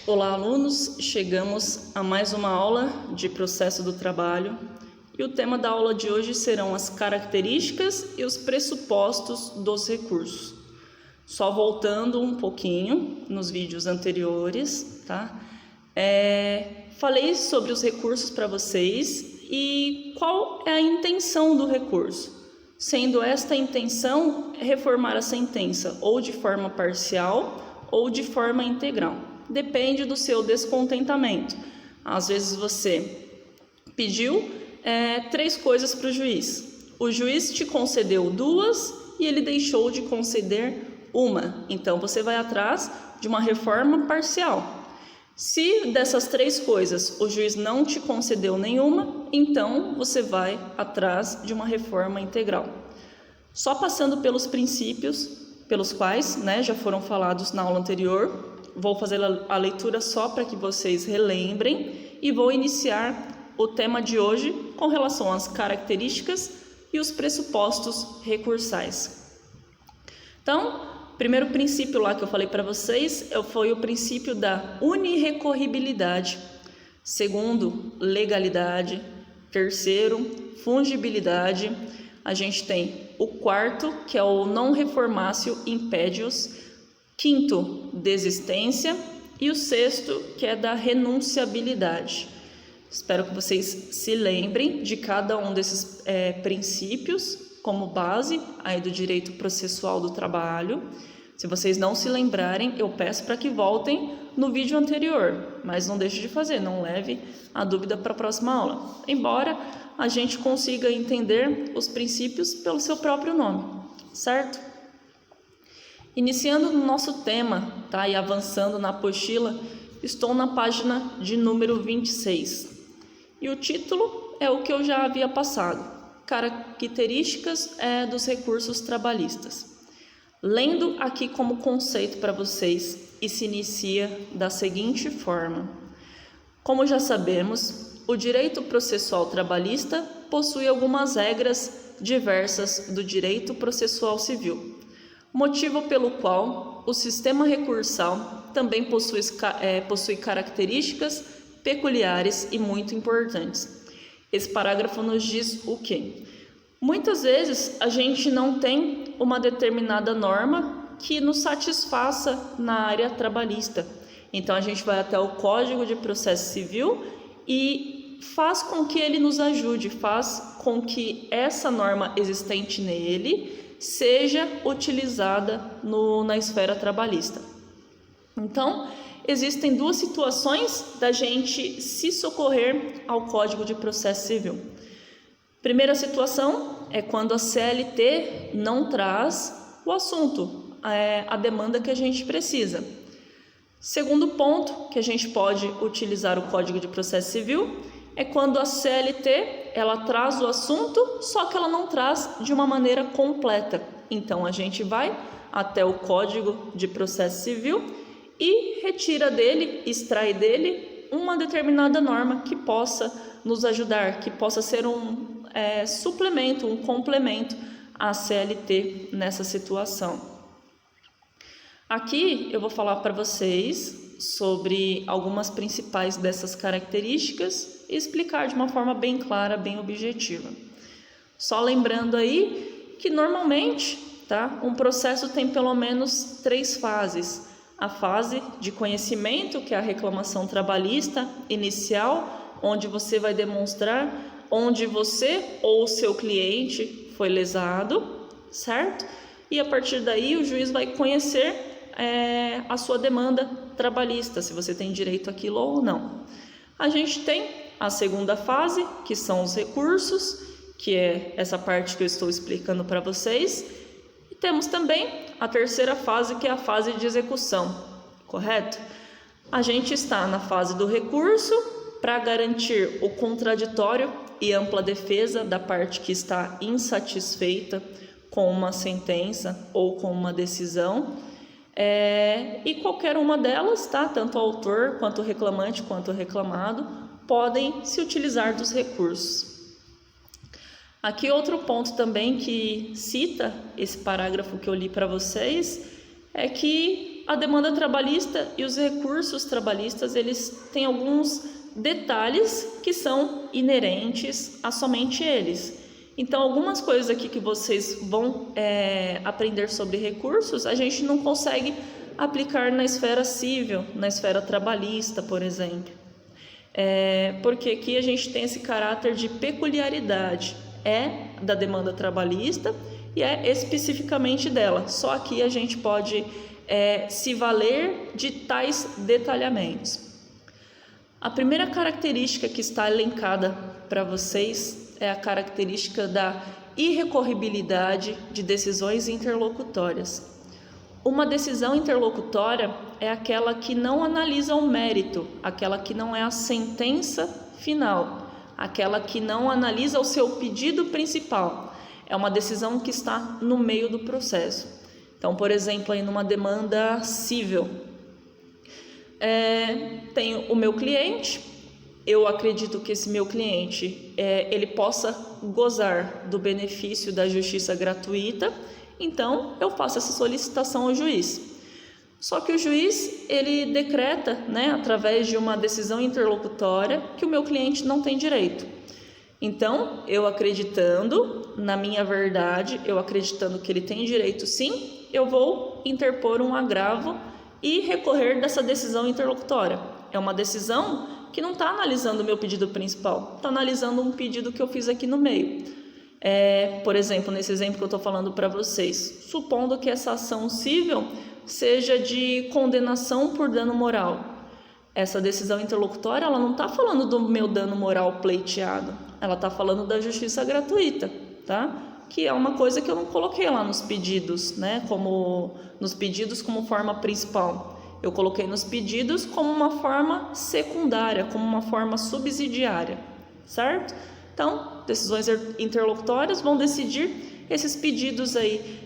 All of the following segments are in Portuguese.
Olá, alunos! Chegamos a mais uma aula de processo do trabalho e o tema da aula de hoje serão as características e os pressupostos dos recursos. Só voltando um pouquinho nos vídeos anteriores, tá? Falei sobre os recursos para vocês e qual é a intenção do recurso. Sendo esta intenção reformar a sentença ou de forma parcial ou de forma integral. Depende do seu descontentamento. Às vezes você pediu 3 coisas para o juiz. O juiz te concedeu 2 e ele deixou de conceder 1. Então você vai atrás de uma reforma parcial. Se dessas 3 coisas o juiz não te concedeu nenhuma, então você vai atrás de uma reforma integral. Só passando pelos princípios pelos quais já foram falados na aula anterior, vou fazer a leitura só para que vocês relembrem e vou iniciar o tema de hoje com relação às características e os pressupostos recursais. Então, primeiro princípio lá que eu falei para vocês foi o princípio da unirrecorribilidade. Segundo, legalidade. Terceiro, fungibilidade. A gente tem o quarto, que é o non reformatio impedius. Quinto, desistência. E o sexto, que é da renunciabilidade. Espero que vocês se lembrem de cada um desses princípios como base aí do direito processual do trabalho. Se vocês não se lembrarem, eu peço para que voltem no vídeo anterior, mas não deixe de fazer, não leve a dúvida para a próxima aula. Embora a gente consiga entender os princípios pelo seu próprio nome, certo? Iniciando no nosso tema, tá? E avançando na apostila, estou na página de número 26. E o título é o que eu já havia passado: características dos recursos trabalhistas. Lendo aqui como conceito para vocês, e se inicia da seguinte forma: como já sabemos, o direito processual trabalhista possui algumas regras diversas do direito processual civil, motivo pelo qual o sistema recursal também possui características peculiares e muito importantes. Esse parágrafo nos diz o quê? Muitas vezes a gente não tem uma determinada norma que nos satisfaça na área trabalhista. Então a gente vai até o Código de Processo Civil e faz com que ele nos ajude, faz com que essa norma existente nele seja utilizada na esfera trabalhista. Então, existem 2 situações da gente se socorrer ao Código de Processo Civil. Primeira situação é quando a CLT não traz o assunto, a demanda que a gente precisa. Segundo ponto que a gente pode utilizar o Código de Processo Civil é quando a CLT ela traz o assunto, só que ela não traz de uma maneira completa. Então a gente vai até o Código de Processo Civil e retira dele, extrai dele uma determinada norma que possa nos ajudar, que possa ser um suplemento, um complemento à CLT nessa situação. Aqui eu vou falar para vocês sobre algumas principais dessas características e explicar de uma forma bem clara, bem objetiva. Só lembrando aí que normalmente, tá, um processo tem pelo menos 3 fases. A fase de conhecimento, que é a reclamação trabalhista inicial, onde você vai demonstrar onde você ou o seu cliente foi lesado, certo? E a partir daí o juiz vai conhecer a sua demanda trabalhista, se você tem direito àquilo ou não. A gente tem a segunda fase, que são os recursos, que é essa parte que eu estou explicando para vocês. E temos também a terceira fase, que é a fase de execução, correto? A gente está na fase do recurso para garantir o contraditório e ampla defesa da parte que está insatisfeita com uma sentença ou com uma decisão. E qualquer uma delas, tá? Tanto o autor, quanto o reclamante, quanto o reclamado, podem se utilizar dos recursos. Aqui outro ponto também que cita esse parágrafo que eu li para vocês é que a demanda trabalhista e os recursos trabalhistas, eles têm alguns detalhes que são inerentes a somente eles. Então, algumas coisas aqui que vocês vão aprender sobre recursos, a gente não consegue aplicar na esfera civil, na esfera trabalhista, por exemplo. Porque aqui a gente tem esse caráter de peculiaridade, da demanda trabalhista e especificamente dela. Só aqui a gente pode se valer de tais detalhamentos. A primeira característica que está elencada para vocês é a característica da irrecorribilidade de decisões interlocutórias. Uma decisão interlocutória é aquela que não analisa o mérito, aquela que não é a sentença final, aquela que não analisa o seu pedido principal. É uma decisão que está no meio do processo. Então, por exemplo, aí numa demanda civil, tenho o meu cliente, eu acredito que esse meu cliente ele possa gozar do benefício da justiça gratuita, então eu faço essa solicitação ao juiz. Só que o juiz ele decreta, através de uma decisão interlocutória, que o meu cliente não tem direito. Então, eu acreditando na minha verdade, eu acreditando que ele tem direito sim, eu vou interpor um agravo e recorrer dessa decisão interlocutória. É uma decisão que não está analisando o meu pedido principal, está analisando um pedido que eu fiz aqui no meio. Por exemplo, nesse exemplo que eu estou falando para vocês, supondo que essa ação civil seja de condenação por dano moral. Essa decisão interlocutória, ela não está falando do meu dano moral pleiteado, ela está falando da justiça gratuita, tá? Que é uma coisa que eu não coloquei lá nos pedidos, como forma principal. Eu coloquei nos pedidos como uma forma secundária, como uma forma subsidiária, certo? Então, decisões interlocutórias vão decidir esses pedidos aí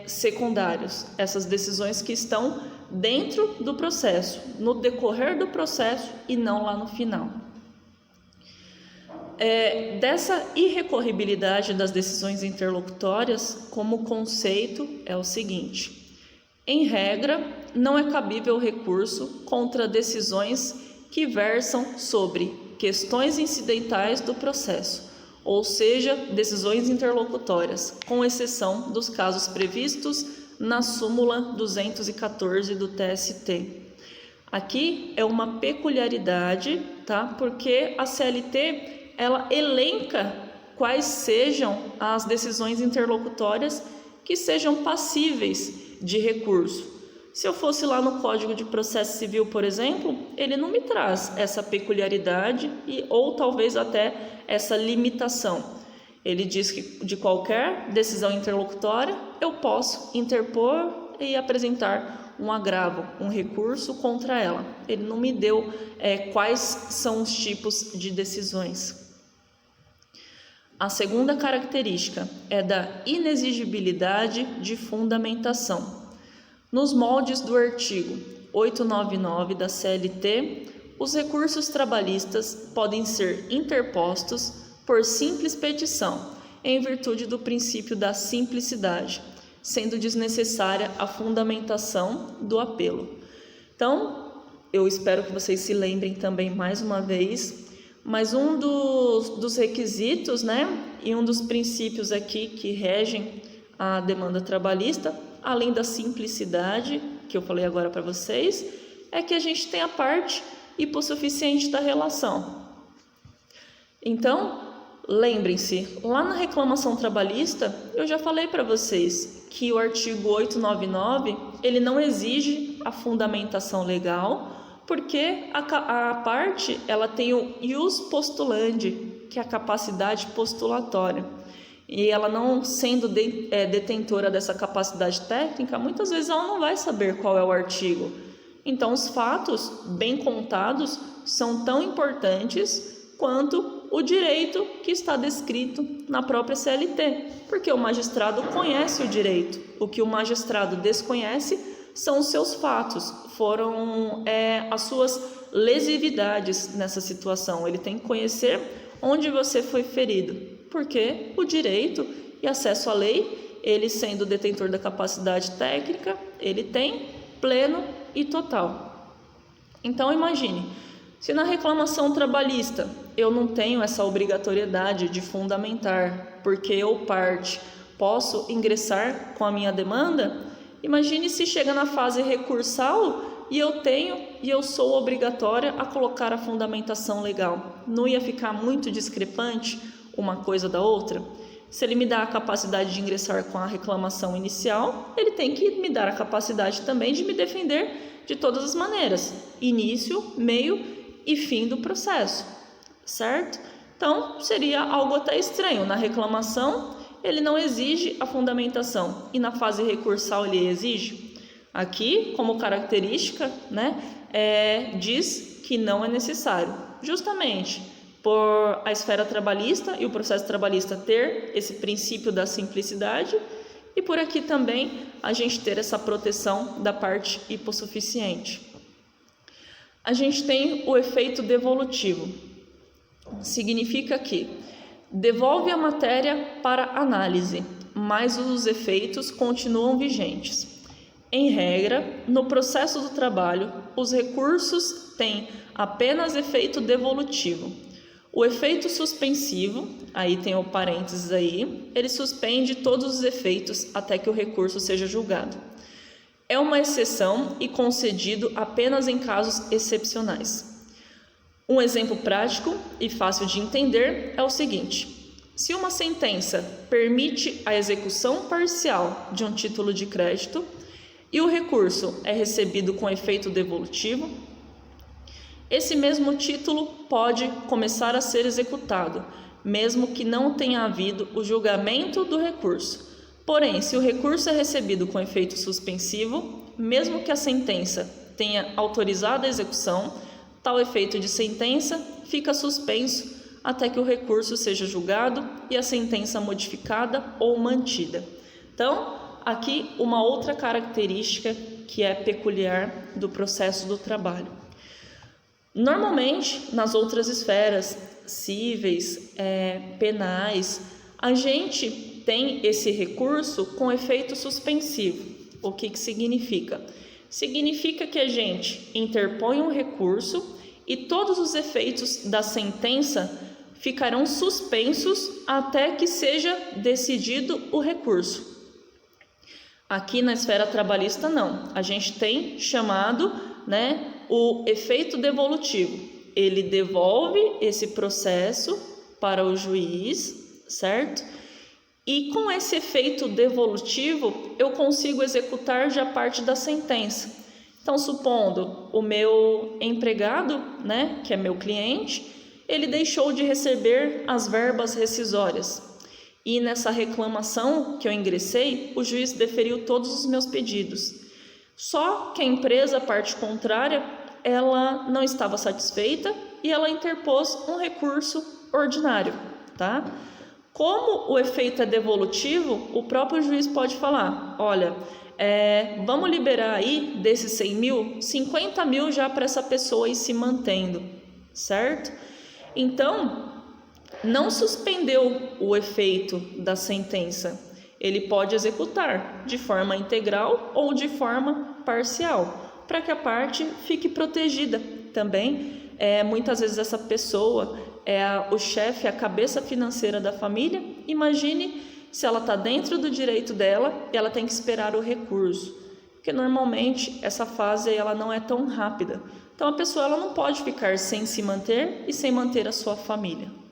secundários, essas decisões que estão dentro do processo, no decorrer do processo e não lá no final. Dessa irrecorribilidade das decisões interlocutórias, como conceito é o seguinte: em regra, não é cabível recurso contra decisões que versam sobre questões incidentais do processo, ou seja, decisões interlocutórias, com exceção dos casos previstos na súmula 214 do TST. Aqui é uma peculiaridade, tá? Porque a CLT ela elenca quais sejam as decisões interlocutórias que sejam passíveis de recurso. Se eu fosse lá no Código de Processo Civil, por exemplo, ele não me traz essa peculiaridade ou talvez até essa limitação. Ele diz que de qualquer decisão interlocutória eu posso interpor e apresentar um agravo, um recurso contra ela. Ele não me deu quais são os tipos de decisões. A segunda característica é da inexigibilidade de fundamentação. Nos moldes do artigo 899 da CLT, os recursos trabalhistas podem ser interpostos por simples petição, em virtude do princípio da simplicidade, sendo desnecessária a fundamentação do apelo. Então, eu espero que vocês se lembrem também mais uma vez, mas um dos requisitos, e um dos princípios aqui que regem a demanda trabalhista, além da simplicidade, que eu falei agora para vocês, é que a gente tem a parte hipossuficiente da relação. Então, lembrem-se, lá na reclamação trabalhista, eu já falei para vocês que o artigo 899, ele não exige a fundamentação legal, porque a parte, ela tem o ius postulandi, que é a capacidade postulatória. E ela não sendo detentora dessa capacidade técnica, muitas vezes ela não vai saber qual é o artigo. Então, os fatos bem contados são tão importantes quanto o direito que está descrito na própria CLT, porque o magistrado conhece o direito. O que o magistrado desconhece são os seus fatos, foram as suas lesividades nessa situação. Ele tem que conhecer onde você foi ferido, porque o direito e acesso à lei, ele sendo detentor da capacidade técnica, ele tem, pleno e total. Então imagine, se na reclamação trabalhista eu não tenho essa obrigatoriedade de fundamentar, porque eu, parte, posso ingressar com a minha demanda, imagine se chega na fase recursal e eu sou obrigatória a colocar a fundamentação legal. Não ia ficar muito discrepante uma coisa da outra? Se ele me dá a capacidade de ingressar com a reclamação inicial, ele tem que me dar a capacidade também de me defender de todas as maneiras, início, meio e fim do processo, certo? Então, seria algo até estranho. Na reclamação, ele não exige a fundamentação, e na fase recursal ele exige. Aqui, como característica, diz que não é necessário, justamente por a esfera trabalhista e o processo trabalhista ter esse princípio da simplicidade, e por aqui também a gente ter essa proteção da parte hipossuficiente. A gente tem o efeito devolutivo. Significa que devolve a matéria para análise, mas os efeitos continuam vigentes. Em regra, no processo do trabalho, os recursos têm apenas efeito devolutivo. O efeito suspensivo, aí tem o parênteses aí, ele suspende todos os efeitos até que o recurso seja julgado. É uma exceção e concedido apenas em casos excepcionais. Um exemplo prático e fácil de entender é o seguinte: se uma sentença permite a execução parcial de um título de crédito e o recurso é recebido com efeito devolutivo, esse mesmo título pode começar a ser executado, mesmo que não tenha havido o julgamento do recurso. Porém, se o recurso é recebido com efeito suspensivo, mesmo que a sentença tenha autorizado a execução, tal efeito de sentença fica suspenso até que o recurso seja julgado e a sentença modificada ou mantida. Então, aqui uma outra característica que é peculiar do processo do trabalho. Normalmente, nas outras esferas, cíveis, penais, a gente tem esse recurso com efeito suspensivo. O que significa? Significa que a gente interpõe um recurso e todos os efeitos da sentença ficarão suspensos até que seja decidido o recurso. Aqui na esfera trabalhista não, a gente tem chamado, o efeito devolutivo. Ele devolve esse processo para o juiz, certo? E com esse efeito devolutivo, eu consigo executar já parte da sentença. Então, supondo o meu empregado, que é meu cliente, ele deixou de receber as verbas rescisórias. E nessa reclamação que eu ingressei, o juiz deferiu todos os meus pedidos. Só que a empresa, parte contrária, ela não estava satisfeita e ela interpôs um recurso ordinário, tá? Como o efeito é devolutivo, o próprio juiz pode falar: olha, vamos liberar aí desses 100 mil, 50 mil já para essa pessoa ir se mantendo, certo? Então, não suspendeu o efeito da sentença. Ele pode executar de forma integral ou de forma parcial, para que a parte fique protegida também. Muitas vezes essa pessoa é o chefe, a cabeça financeira da família. Imagine se ela está dentro do direito dela e ela tem que esperar o recurso, porque normalmente essa fase ela não é tão rápida. Então a pessoa ela não pode ficar sem se manter e sem manter a sua família.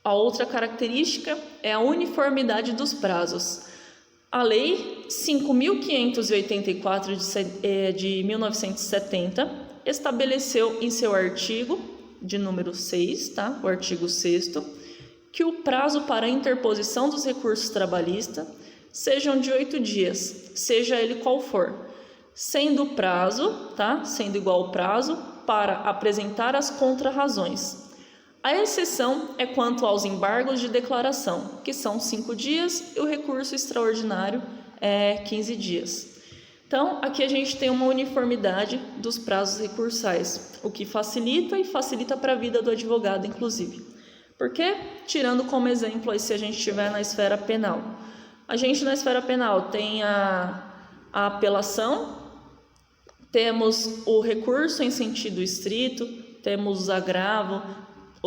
A outra característica é a uniformidade dos prazos. A Lei 5.584 de 1970 estabeleceu em seu artigo de número 6, o artigo 6º, que o prazo para a interposição dos recursos trabalhistas sejam de 8 dias, seja ele qual for, sendo o prazo, sendo igual o prazo para apresentar as contrarrazões. A exceção é quanto aos embargos de declaração, que são 5 dias, e o recurso extraordinário é 15 dias. Então, aqui a gente tem uma uniformidade dos prazos recursais, o que facilita para a vida do advogado, inclusive. Porque, tirando como exemplo, aí, se a gente estiver na esfera penal, a gente na esfera penal tem a apelação, temos o recurso em sentido estrito, temos os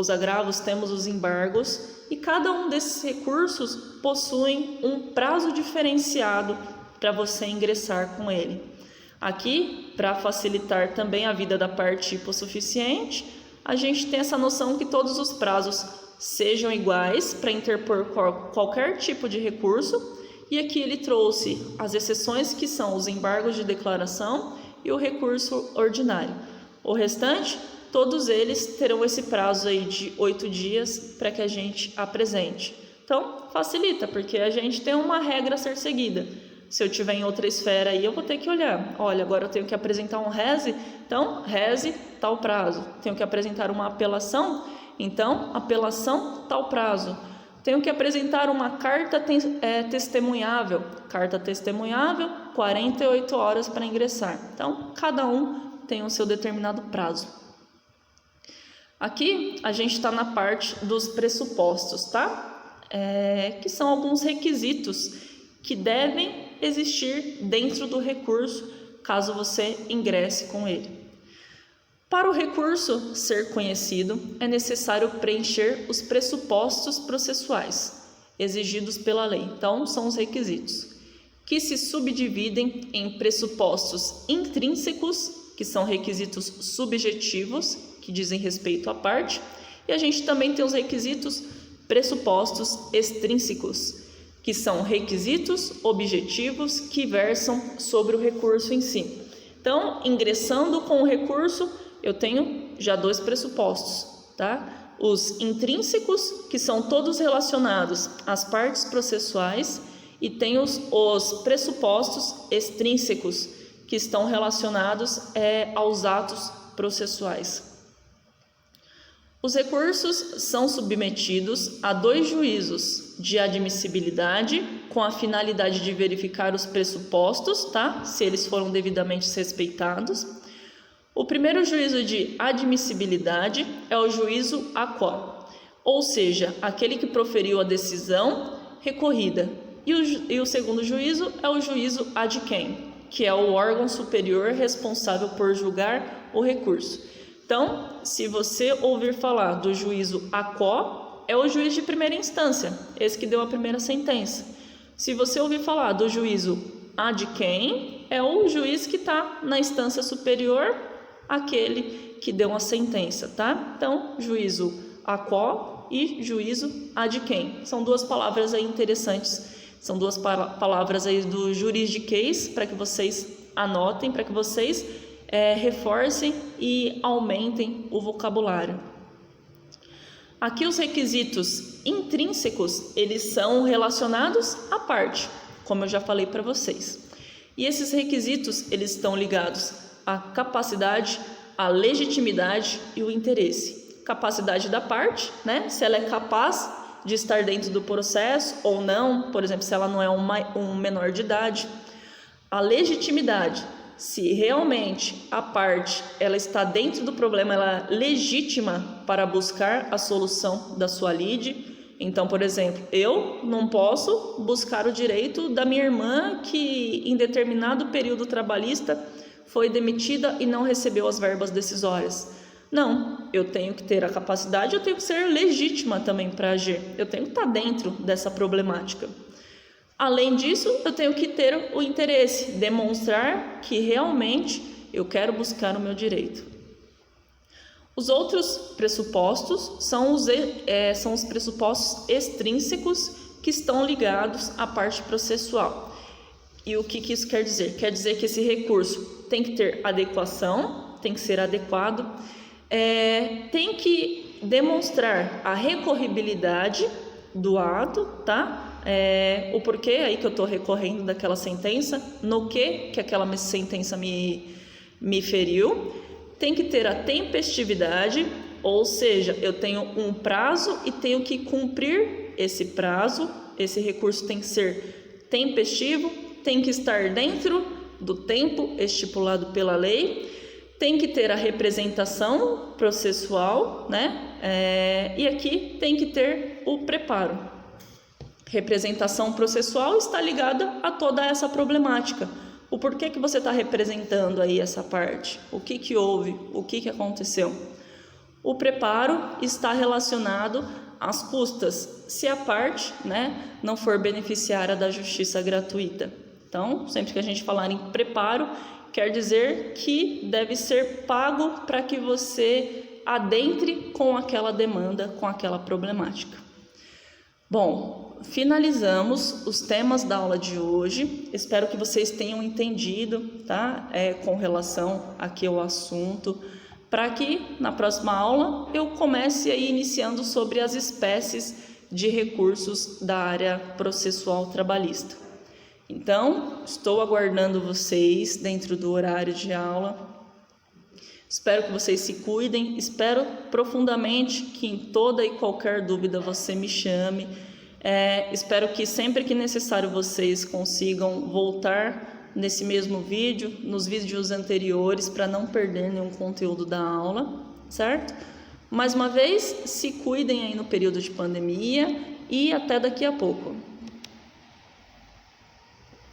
agravos, temos os embargos, e cada um desses recursos possui um prazo diferenciado para você ingressar com ele. Aqui, para facilitar também a vida da parte hipossuficiente, a gente tem essa noção que todos os prazos sejam iguais para interpor qualquer tipo de recurso, e aqui ele trouxe as exceções, que são os embargos de declaração e o recurso ordinário. O restante, todos eles terão esse prazo aí de 8 dias para que a gente apresente. Então, facilita, porque a gente tem uma regra a ser seguida. Se eu tiver em outra esfera aí, eu vou ter que olhar. Olha, agora eu tenho que apresentar um rese, então, rese, tal prazo. Tenho que apresentar uma apelação, então, apelação, tal prazo. Tenho que apresentar uma carta testemunhável. Carta testemunhável, 48 horas para ingressar. Então, cada um tem o seu determinado prazo. Aqui, a gente está na parte dos pressupostos, tá? Que são alguns requisitos que devem existir dentro do recurso, caso você ingresse com ele. Para o recurso ser conhecido, é necessário preencher os pressupostos processuais exigidos pela lei. Então, são os requisitos, que se subdividem em pressupostos intrínsecos, que são requisitos subjetivos, que dizem respeito à parte, e a gente também tem os requisitos pressupostos extrínsecos, que são requisitos objetivos que versam sobre o recurso em si. Então, ingressando com o recurso, eu tenho já 2 pressupostos, tá? Os intrínsecos, que são todos relacionados às partes processuais, e tem os pressupostos extrínsecos, que estão relacionados aos atos processuais. Os recursos são submetidos a 2 juízos de admissibilidade, com a finalidade de verificar os pressupostos, tá? Se eles foram devidamente respeitados. O primeiro juízo de admissibilidade é o juízo aquó, ou seja, aquele que proferiu a decisão recorrida. E o segundo juízo é o juízo ad quem, que é o órgão superior responsável por julgar o recurso. Então, se você ouvir falar do juízo aquó, é o juiz de primeira instância, esse que deu a primeira sentença. Se você ouvir falar do juízo ad quem, é o juiz que está na instância superior, aquele que deu uma sentença, tá? Então, juízo aquó e juízo ad quem. São 2 palavras aí interessantes, são 2 palavras aí do juridiquês, para que vocês anotem, para que vocês reforcem e aumentem o vocabulário. Aqui os requisitos intrínsecos, eles são relacionados à parte, como eu já falei para vocês. E esses requisitos, eles estão ligados à capacidade, à legitimidade e o interesse. Capacidade da parte, né? Se ela é capaz de estar dentro do processo ou não, por exemplo, se ela não é um menor de idade. A legitimidade, se realmente a parte ela está dentro do problema, ela é legítima para buscar a solução da sua lide. Então, por exemplo, eu não posso buscar o direito da minha irmã que em determinado período trabalhista foi demitida e não recebeu as verbas decisórias. Não, eu tenho que ter a capacidade, eu tenho que ser legítima também para agir. Eu tenho que estar dentro dessa problemática. Além disso, eu tenho que ter o interesse, demonstrar que realmente eu quero buscar o meu direito. Os outros pressupostos são os pressupostos extrínsecos que estão ligados à parte processual. E o que isso quer dizer? Quer dizer que esse recurso tem que ter adequação, tem que ser adequado, tem que demonstrar a recorribilidade do ato, tá? O porquê aí que eu estou recorrendo daquela sentença, no que aquela sentença me feriu. Tem que ter a tempestividade, ou seja, eu tenho um prazo e tenho que cumprir esse prazo. Esse recurso tem que ser tempestivo, tem que estar dentro do tempo estipulado pela lei, tem que ter a representação processual, né? E aqui tem que ter o preparo. Representação processual está ligada a toda essa problemática, o porquê que você está representando aí essa parte, o que que houve, o que que aconteceu. O preparo está relacionado às custas, se a parte, não for beneficiária da justiça gratuita. Então, sempre que a gente falar em preparo, quer dizer que deve ser pago para que você adentre com aquela demanda, com aquela problemática. Bom, finalizamos os temas da aula de hoje. Espero que vocês tenham entendido, tá? Com relação aqui ao assunto, para que na próxima aula eu comece aí iniciando sobre as espécies de recursos da área processual trabalhista. Então, estou aguardando vocês dentro do horário de aula. Espero que vocês se cuidem, espero profundamente que em toda e qualquer dúvida você me chame. Espero que sempre que necessário vocês consigam voltar nesse mesmo vídeo, nos vídeos anteriores, para não perder nenhum conteúdo da aula, certo? Mais uma vez, se cuidem aí no período de pandemia e até daqui a pouco.